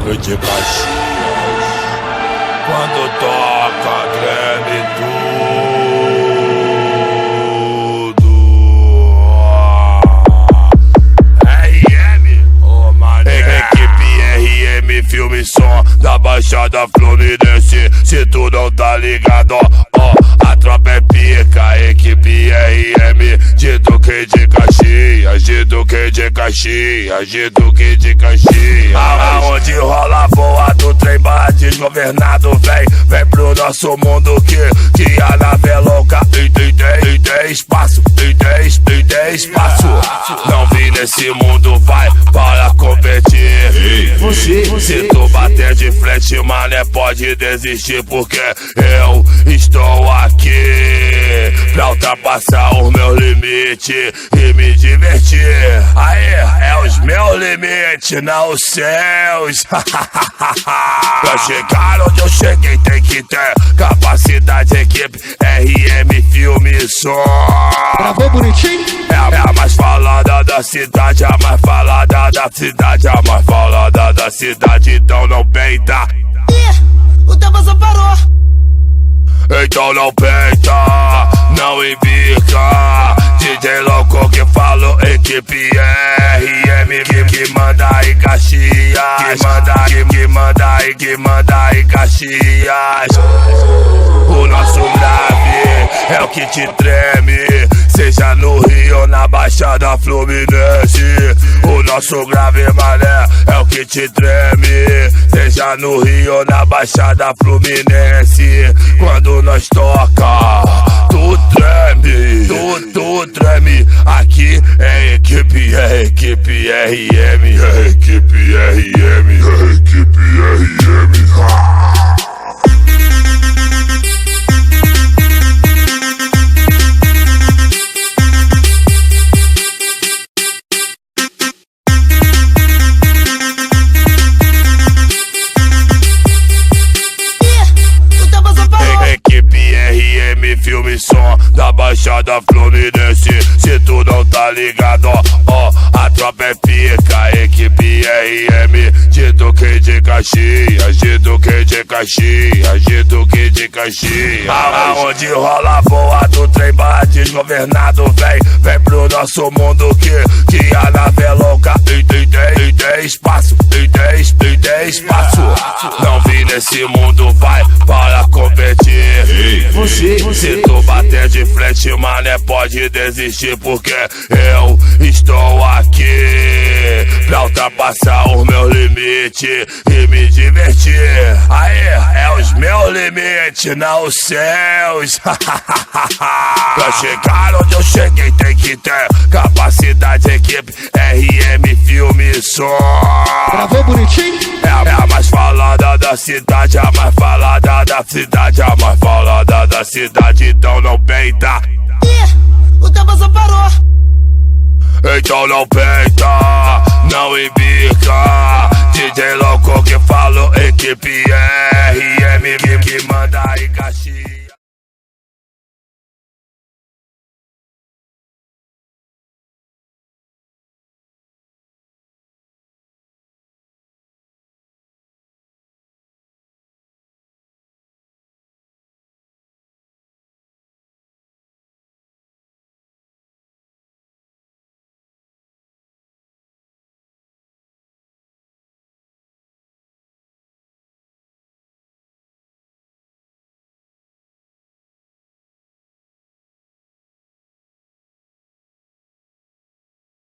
de Caxias, quando toca treme tudo. RM, ô mané. Equipe RM, filme som da Baixada Fluminense. Se tu não tá ligado, ó, a tropa é pica. Equipe RM, de Duque de Caxias, de Duque de Caxias, de Duque de Caxias. Aonde rola voa do trem bala desgovernado, vem pro nosso mundo que a nave é louca. E tem espaço, e tem espaço. Não vim nesse mundo, vai para competir. Se tu bater de frente, mané, pode desistir, porque eu estou aqui pra ultrapassar os meus limites e me divertir. Aê, é os meus limites, não os seus. Pra chegar onde eu cheguei tem que ter capacidade, equipe RM, filme e som. Gravou bonitinho? É a mais falada da cidade, a mais falada da cidade, a mais falada da cidade, então não peita. O tempo só parou. Então não peita, não embica. DJ louco que falou, equipe RM que manda em Caxias, que manda em Caxias. O nosso grave é o que te treme, seja no Rio ou na Baixada Fluminense. O nosso grave, mané, é o que te treme, seja no Rio ou na Baixada Fluminense. Quando nós toca, tu treme, tu treme. Aqui é equipe RM, é equipe RM, é equipe RM. Filme som da Baixada Fluminense. Se tu não tá ligado, ó, a tropa é pica. Equipe RM, de Duque de Caxias, de Duque de Caxias, de Duque de Caxias. Aonde rola voa do trem bala desgovernado, vem pro nosso mundo que a nave é louca. E tem espaço, e tem espaço. Não vim nesse mundo, vai para competir. Se tu bater de frente, mané, pode desistir, porque eu estou aqui pra ultrapassar os meus limites e me divertir. Aê, é os meus limites, não os seus. Pra chegar onde eu cheguei tem que ter capacidade, equipe RM, filme e som. Gravou bonitinho? É a mais falada da cidade, a mais falada da cidade, a mais falada da cidade, então não peita. O tempo só parou. Então não peita, não embica. DJ louco que falou, equipe RM